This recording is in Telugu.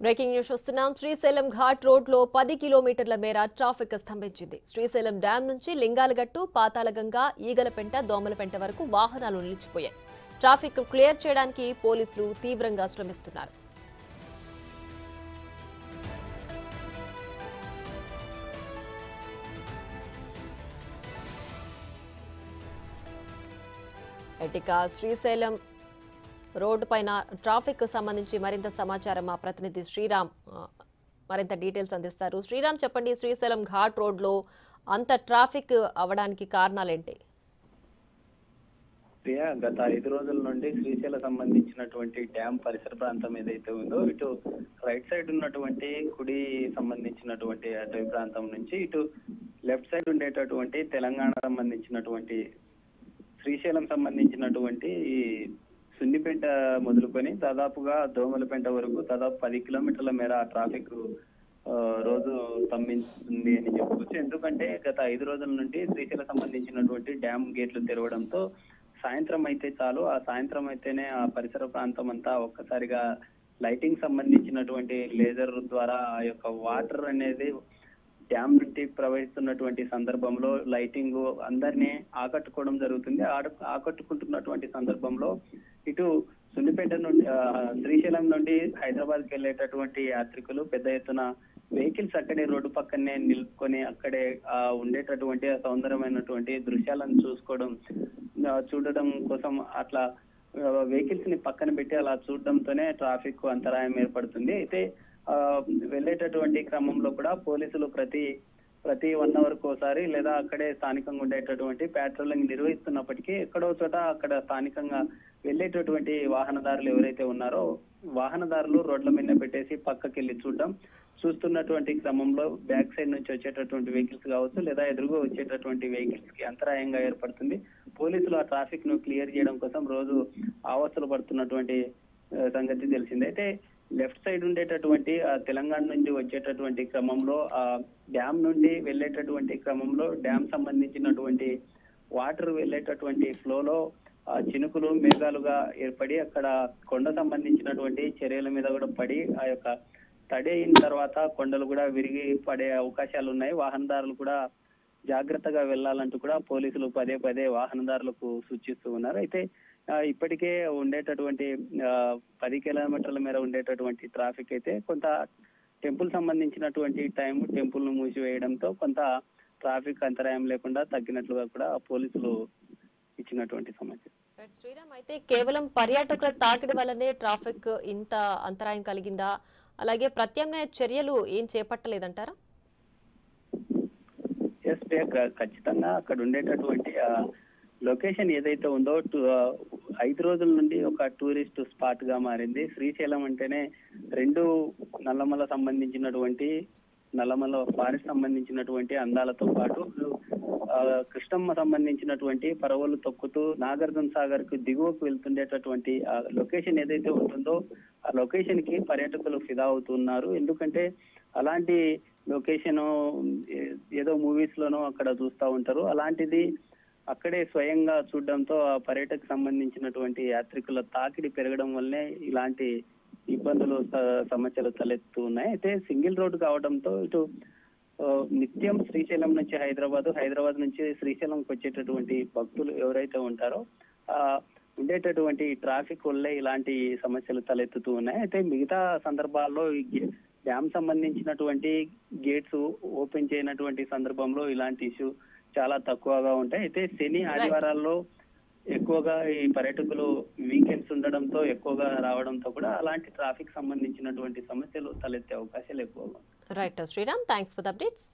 బ్రేకింగ్ న్యూస్ చూస్తున్నాం. శ్రీశైలం ఘాట్ రోడ్ లో 10 కిలోమీటర్ల మేర ట్రాఫిక్ స్తంభించింది. శ్రీశైలం డ్యాం నుంచి లింగాలగట్టు, పాతాళగంగ, ఈగలపెంట, దోమలపెంట వరకు వాహనాలు నిలిచిపోయాయి. ట్రాఫిక్ క్లియర్ చేయడానికి పోలీసులు తీవ్రంగా శ్రమిస్తున్నారు. ఎటిక శ్రీశైలం రోడ్డు పైన ట్రాఫిక్ సంబంధించి మరింత సమాచారం మా ప్రతినిధి శ్రీరామ్ మరింత డీటెయిల్స్ అందిస్తారు. శ్రీరామ్, చెప్పండి, శ్రీశైలం ఘాట్ రోడ్లో అంత ట్రాఫిక్ అవడానికి కారణాలేంటి? ప్రియా, గత 5 రోజుల నుండి శ్రీశైలం సంబంధించినటువంటి డ్యామ్ పరిసర ప్రాంతం ఏదైతే ఉందో ఇటు రైట్ సైడ్ ఉన్నటువంటి కుడి సంబంధించినటువంటి అటవీ ప్రాంతం నుంచి ఇటు లెఫ్ట్ సైడ్ ఉండేటటువంటి తెలంగాణ సంబంధించినటువంటి శ్రీశైలం సంబంధించినటువంటి సున్నిపేట మొదలుకొని దాదాపుగా దోమలపేట వరకు దాదాపు 10 కిలోమీటర్ల మేర ట్రాఫిక్ రోజు స్తంభించింది అని చెప్పుకోవచ్చు. ఎందుకంటే గత 5 రోజుల నుండి శ్రీశైలం సంబంధించినటువంటి డ్యామ్ గేట్లు తెరవడంతో సాయంత్రం అయితే చాలు, ఆ సాయంత్రం అయితేనే ఆ పరిసర ప్రాంతం అంతా ఒక్కసారిగా లైటింగ్ సంబంధించినటువంటి లేజర్ ద్వారా ఆ యొక్క వాటర్ అనేది డ్యామ్ నుండి ప్రవహిస్తున్నటువంటి సందర్భంలో లైటింగ్ అందరినీ ఆకట్టుకోవడం జరుగుతుంది. ఆకట్టుకుంటున్నటువంటి సందర్భంలో ఇటు సున్నిపేట నుండి శ్రీశైలం నుండి హైదరాబాద్కి వెళ్ళేటటువంటి యాత్రికులు పెద్ద ఎత్తున వెహికల్స్ అక్కడే రోడ్డు పక్కనే నిలుపుకొని అక్కడే ఉండేటటువంటి సౌందర్యమైనటువంటి దృశ్యాలను చూడడం కోసం అట్లా వెహికల్స్ ని పక్కన పెట్టి అలా చూడడంతోనే ట్రాఫిక్ అంతరాయం ఏర్పడుతుంది. అయితే వెళ్ళేటటువంటి క్రమంలో కూడా పోలీసులు ప్రతి 1 అవర్కి ఒకసారి లేదా అక్కడే స్థానికంగా ఉండేటటువంటి పెట్రోలింగ్ నిర్వహిస్తున్నప్పటికీ ఎక్కడో చోట అక్కడ స్థానికంగా వెళ్ళేటటువంటి వాహనదారులు ఎవరైతే ఉన్నారో వాహనదారులు రోడ్ల మీద పెట్టేసి పక్కకి వెళ్ళి చూస్తున్నటువంటి క్రమంలో బ్యాక్ సైడ్ నుంచి వచ్చేటటువంటి వెహికల్స్ కావచ్చు లేదా ఎదురుగా వచ్చేటటువంటి వెహికల్స్ కి అంతరాయంగా ఏర్పడుతుంది. పోలీసులు ఆ ట్రాఫిక్ ను క్లియర్ చేయడం కోసం రోజు ఆవస్థలు పడుతున్నటువంటి సంగతి తెలిసింది. అయితే లెఫ్ట్ సైడ్ ఉండేటటువంటి తెలంగాణ నుండి వచ్చేటటువంటి క్రమంలో ఆ డ్యామ్ నుండి వెళ్ళేటటువంటి క్రమంలో డ్యామ్ సంబంధించినటువంటి వాటర్ వెళ్ళేటటువంటి ఫ్లోలో చినుకులు మేఘాలుగా ఏర్పడి అక్కడ కొండ సంబంధించినటువంటి చర్యల మీద కూడా పడి ఆ యొక్క తడి అయిన తర్వాత కొండలు కూడా విరిగి పడే అవకాశాలు ఉన్నాయి. వాహనదారులు కూడా జాగ్రత్తగా వెళ్లాలంటూ కూడా పోలీసులు పదే వాహనదారులకు సూచిస్తూ ఉన్నారు. అయితే ఇప్పటికే ఉండేటటువంటి 10 కిలోమీటర్ల మేర ఉండేటటువంటి ట్రాఫిక్ అయితే కొంత టెంపుల్ సంబంధించినటువంటి టెంపుల్ ను మూసివేయడంతో కొంత ట్రాఫిక్ అంతరాయం లేకుండా తగ్గినట్లుగా కూడా పోలీసులు ఇచ్చినటువంటి సమాచారం. శ్రీరామ్, అయితే కేవలం పర్యాటకుల తాకిడి వల్లనే ట్రాఫిక్ ఇంత అంతరాయం కలిగిందా? అలాగే ప్రత్యామ్నాయ చర్యలు ఏం చేపట్టలేదంటారా? ఖచ్చితంగా అక్కడ ఉండేటటువంటి లొకేషన్ ఏదైతే ఉందో 5 రోజుల నుండి ఒక టూరిస్ట్ స్పాట్ గా మారింది. శ్రీశైలం అంటేనే 2 నల్లమల సంబంధించినటువంటి నల్లమల ఫారెస్ట్ సంబంధించినటువంటి అందాలతో పాటు కృష్ణమ్మ సంబంధించినటువంటి పరవలు తొక్కుతూ నాగార్జున సాగర్ కు దిగువకు వెళ్తుండేటటువంటి ఆ లొకేషన్ ఏదైతే ఉంటుందో ఆ లొకేషన్ కి పర్యాటకులు ఫిదా అవుతున్నారు. ఎందుకంటే అలాంటి లొకేషన్ ఏదో మూవీస్ లోనో అక్కడ చూస్తూ ఉంటారు. అలాంటిది అక్కడే స్వయంగా చూడడంతో ఆ పర్యాటక సంబంధించినటువంటి యాత్రికుల తాకిడి పెరగడం వల్లనే ఇలాంటి ఇబ్బందులు సమస్యలు తలెత్తున్నాయి. అయితే సింగిల్ రోడ్డు కావడంతో ఇటు నిత్యం శ్రీశైలం నుంచి హైదరాబాద్ నుంచి శ్రీశైలంకి వచ్చేటటువంటి భక్తులు ఎవరైతే ఉంటారో ఉండేటటువంటి ట్రాఫిక్ వల్లే ఇలాంటి సమస్యలు తలెత్తుతూ ఉన్నాయి. అయితే మిగతా సందర్భాల్లో డ్యామ్ సంబంధించినటువంటి గేట్స్ ఓపెన్ చేయనటువంటి సందర్భంలో ఇలాంటి ఇష్యూ చాలా తక్కువగా ఉంటాయి. అయితే శని ఆదివారాల్లో ఎక్కువగా ఈ పర్యాటకులు వీకెండ్స్ ఉండడంతో ఎక్కువగా రావడంతో కూడా అలాంటి ట్రాఫిక్ సంబంధించినటువంటి సమస్యలు తలెత్తే అవకాశాలు ఎక్కువగా. Right Shriram, thanks for the updates.